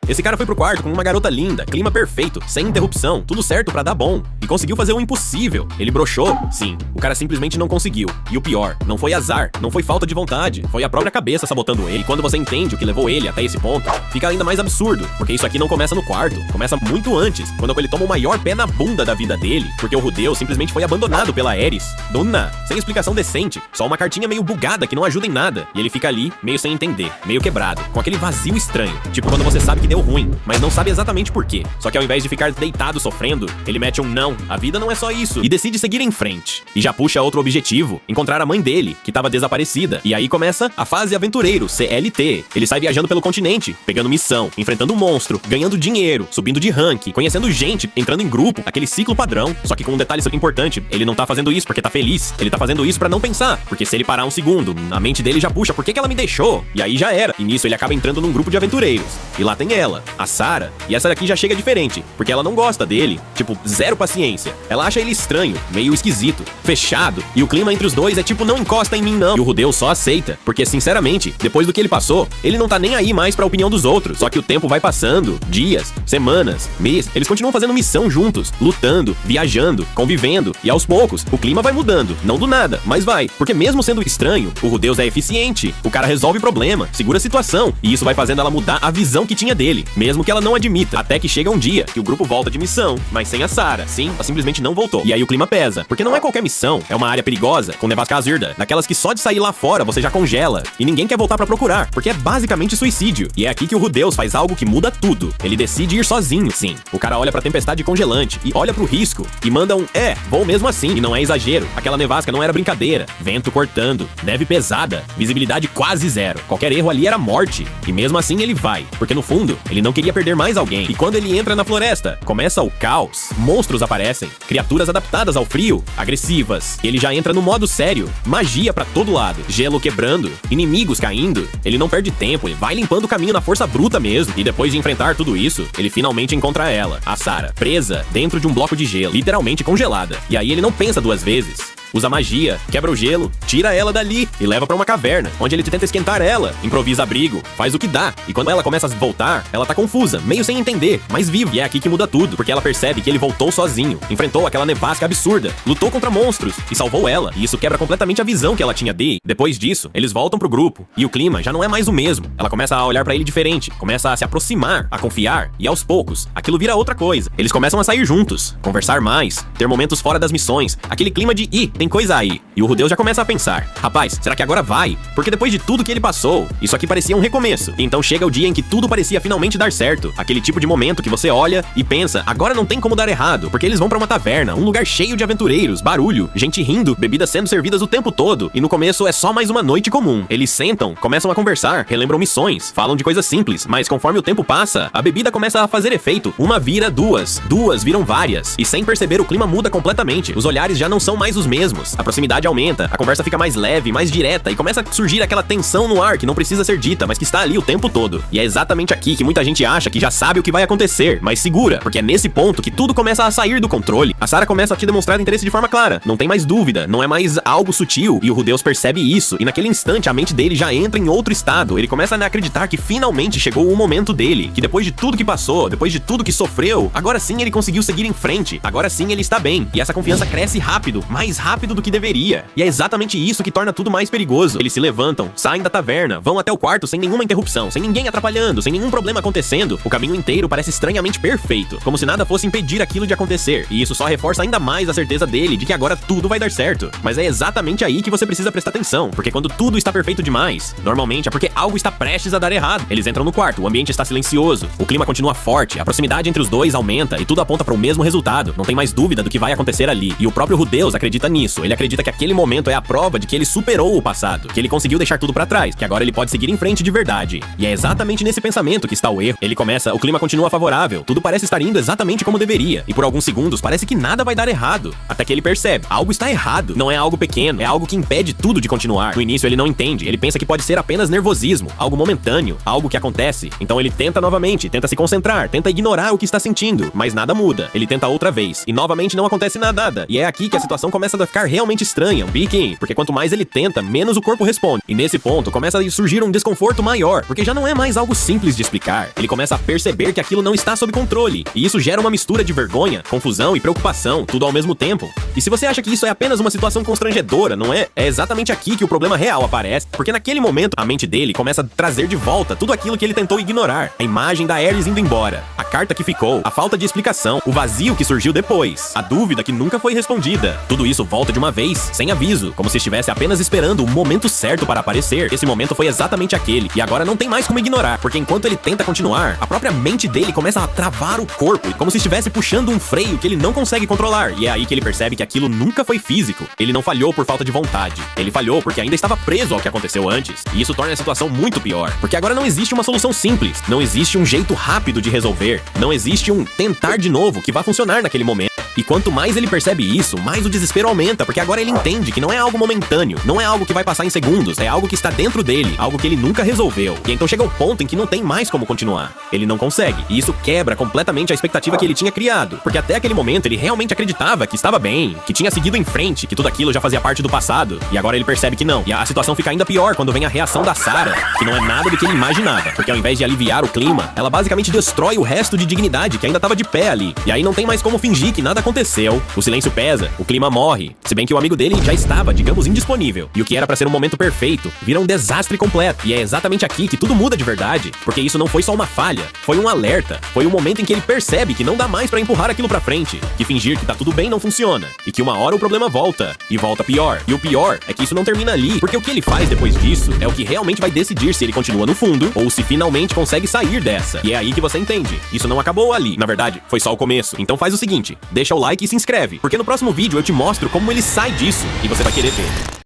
Esse cara foi pro quarto com uma garota linda, clima perfeito, sem interrupção, tudo certo pra dar bom. E conseguiu fazer o impossível. Ele broxou? Sim. O cara simplesmente não conseguiu. E o pior, não foi azar, não foi falta de vontade, foi a própria cabeça sabotando ele. E quando você entende o que levou ele até esse ponto, fica ainda mais absurdo, porque isso aqui não começa no quarto, começa muito antes, quando ele toma o maior pé na bunda da vida dele, porque o Rudeus simplesmente foi abandonado pela Ares, do nada, sem explicação decente, só uma cartinha meio bugada que não ajuda em nada, e ele fica ali, meio sem entender, meio quebrado, com aquele vazio estranho, tipo quando você sabe que deu ruim, mas não sabe exatamente por quê, só que ao invés de ficar deitado sofrendo, ele mete um não, a vida não é só isso, e decide seguir em frente, e já puxa outro objetivo, encontrar a mãe dele, que estava desaparecida, e aí começa a fase aventureiro, CLT, ele sai viajando pelo continente, pegando missão, enfrentando um monstro, ganhando dinheiro, subindo de rank, conhecendo gente, entrando em grupo, aquele ciclo padrão, só que com um detalhe importante, ele não tá fazendo isso porque tá feliz, ele tá fazendo isso pra não pensar, porque se ele parar um segundo, a mente dele já puxa, por que ela me deixou? E aí já era, e nisso ele acaba entrando num grupo de aventureiros, e lá tem ela, a Sarah, e essa daqui já chega diferente, porque ela não gosta dele, tipo, zero paciência, ela acha ele estranho, meio esquisito, fechado, e o clima entre os dois é tipo, não encosta em mim não, e o Rudeus só aceita, porque sinceramente, depois do que ele passou, ele não tá nem aí mais pra opinião dos outros, só que o tempo vai passando, dias, semanas, mês, eles continuam fazendo missão juntos, lutando, viajando, convivendo, e aos poucos, o clima vai mudando, não do nada, mas vai, porque mesmo sendo estranho, o Rudeus é eficiente, o cara resolve problema, segura a situação, e isso vai fazendo ela mudar a visão que tinha dele, mesmo que ela não admita, até que chega um dia, que o grupo volta de missão, mas sem a Sarah, sim, ela simplesmente não voltou, e aí o clima pesa, porque não é qualquer missão, é uma área perigosa, com nevasca azurda, daquelas que só de sair lá fora você já congela, e ninguém quer voltar pra procurar, porque é basicamente suicídio, e é aqui que o Rudeus faz algo que muda tudo, ele decide ir sozinho, sim, o cara olha pra tempestade congelante, e olha pro risco, e manda um, vou mesmo assim, e não é exagero, aquela nevasca não era brincadeira, vento cortando, neve pesada, visibilidade quase zero, qualquer erro ali era morte, e mesmo assim ele vai, porque no fundo, ele não queria perder mais alguém, e quando ele entra na floresta, começa o caos, monstros aparecem, criaturas adaptadas ao frio, agressivas, ele já entra no modo sério, magia pra todo lado, gelo quebrando, inimigos caindo, ele não perde tempo, ele vai limpando o caminho na força bruta mesmo, e depois de enfrentar tudo isso, ele finalmente encontra ela, a Sarah, presa dentro de um bloco de gelo, literalmente congelada, e aí ele não pensa duas vezes. Usa magia, quebra o gelo, tira ela dali e leva pra uma caverna, onde ele tenta esquentar ela, improvisa abrigo, faz o que dá, e quando ela começa a voltar, ela tá confusa, meio sem entender, mas viva, e é aqui que muda tudo, porque ela percebe que ele voltou sozinho, enfrentou aquela nevasca absurda, lutou contra monstros, e salvou ela, e isso quebra completamente a visão que ela tinha dele. Depois disso, eles voltam pro grupo, e o clima já não é mais o mesmo, ela começa a olhar pra ele diferente, começa a se aproximar, a confiar, e aos poucos, aquilo vira outra coisa, eles começam a sair juntos, conversar mais, ter momentos fora das missões, aquele clima de, tem coisa aí. E o Rudeus já começa a pensar, rapaz, será que agora vai? Porque depois de tudo que ele passou, isso aqui parecia um recomeço. Então chega o dia em que tudo parecia finalmente dar certo. Aquele tipo de momento que você olha e pensa, agora não tem como dar errado, porque eles vão pra uma taverna, um lugar cheio de aventureiros, barulho, gente rindo, bebidas sendo servidas o tempo todo. E no começo é só mais uma noite comum. Eles sentam, começam a conversar, relembram missões, falam de coisas simples, mas conforme o tempo passa, a bebida começa a fazer efeito. Uma vira duas, duas viram várias. E sem perceber o clima muda completamente. Os olhares já não são mais os mesmos. A proximidade aumenta, a conversa fica mais leve, mais direta e começa a surgir aquela tensão no ar que não precisa ser dita, mas que está ali o tempo todo. E é exatamente aqui que muita gente acha que já sabe o que vai acontecer, mas segura, porque é nesse ponto que tudo começa a sair do controle. A Sarah começa a te demonstrar interesse de forma clara, não tem mais dúvida, não é mais algo sutil, e o Rudeus percebe isso, e naquele instante a mente dele já entra em outro estado, ele começa a acreditar que finalmente chegou o momento dele, que depois de tudo que passou, depois de tudo que sofreu, agora sim ele conseguiu seguir em frente, agora sim ele está bem, e essa confiança cresce rápido, mais rápido do que deveria. E é exatamente isso que torna tudo mais perigoso. Eles se levantam, saem da taverna, vão até o quarto sem nenhuma interrupção, sem ninguém atrapalhando, sem nenhum problema acontecendo. O caminho inteiro parece estranhamente perfeito, como se nada fosse impedir aquilo de acontecer. E isso só reforça ainda mais a certeza dele de que agora tudo vai dar certo. Mas é exatamente aí que você precisa prestar atenção, porque quando tudo está perfeito demais, normalmente é porque algo está prestes a dar errado. Eles entram no quarto, o ambiente está silencioso, o clima continua forte, a proximidade entre os dois aumenta e tudo aponta para o mesmo resultado. Não tem mais dúvida do que vai acontecer ali. E o próprio Rudeus acredita nisso. Ele acredita que aquele momento é a prova de que ele superou o passado, que ele conseguiu deixar tudo pra trás, que agora ele pode seguir em frente de verdade. E é exatamente nesse pensamento que está o erro. Ele começa, o clima continua favorável, tudo parece estar indo exatamente como deveria, e por alguns segundos parece que nada vai dar errado, até que ele percebe, algo está errado, não é algo pequeno, é algo que impede tudo de continuar. No início ele não entende, ele pensa que pode ser apenas nervosismo, algo momentâneo, algo que acontece. Então ele tenta novamente, tenta se concentrar, tenta ignorar o que está sentindo, mas nada muda. Ele tenta outra vez, e novamente não acontece nada, e é aqui que a situação começa a ficar realmente estranha. estranha, um pique, porque quanto mais ele tenta, menos o corpo responde. E nesse ponto, começa a surgir um desconforto maior, porque já não é mais algo simples de explicar. Ele começa a perceber que aquilo não está sob controle, e isso gera uma mistura de vergonha, confusão e preocupação, tudo ao mesmo tempo. E se você acha que isso é apenas uma situação constrangedora, não é? É exatamente aqui que o problema real aparece, porque naquele momento a mente dele começa a trazer de volta tudo aquilo que ele tentou ignorar. A imagem da Ares indo embora, a carta que ficou, a falta de explicação, o vazio que surgiu depois, a dúvida que nunca foi respondida. Tudo isso volta de uma vez, sem aviso, como se estivesse apenas esperando o momento certo para aparecer. Esse momento foi exatamente aquele, e agora não tem mais como ignorar, porque enquanto ele tenta continuar, a própria mente dele começa a travar o corpo, como se estivesse puxando um freio que ele não consegue controlar. E é aí que ele percebe que aquilo nunca foi físico. Ele não falhou por falta de vontade. Ele falhou porque ainda estava preso ao que aconteceu antes. E isso torna a situação muito pior, porque agora não existe uma solução simples, não existe um jeito rápido de resolver, não existe um tentar de novo que vá funcionar naquele momento. E quanto mais ele percebe isso, mais o desespero aumenta, porque agora ele entende que não é algo momentâneo, não é algo que vai passar em segundos, é algo que está dentro dele, algo que ele nunca resolveu. E então chega o ponto em que não tem mais como continuar. Ele não consegue, e isso quebra completamente a expectativa que ele tinha criado, porque até aquele momento ele realmente acreditava que estava bem, que tinha seguido em frente, que tudo aquilo já fazia parte do passado, e agora ele percebe que não. E a situação fica ainda pior quando vem a reação da Sarah, que não é nada do que ele imaginava, porque ao invés de aliviar o clima, ela basicamente destrói o resto de dignidade que ainda estava de pé ali. E aí não tem mais como fingir que nada aconteceu, o silêncio pesa, o clima morre, se bem que o amigo dele já estava, digamos, indisponível, e o que era pra ser um momento perfeito, vira um desastre completo. E é exatamente aqui que tudo muda de verdade, porque isso não foi só uma falha, foi um alerta, foi um momento em que ele percebe que não dá mais pra empurrar aquilo pra frente, que fingir que tá tudo bem não funciona, e que uma hora o problema volta, e volta pior. E o pior é que isso não termina ali, porque o que ele faz depois disso é o que realmente vai decidir se ele continua no fundo, ou se finalmente consegue sair dessa. E é aí que você entende, isso não acabou ali, na verdade, foi só o começo. Então faz o seguinte, deixa o like e se inscreve, porque no próximo vídeo eu te mostro como ele sai disso, e você vai querer ver.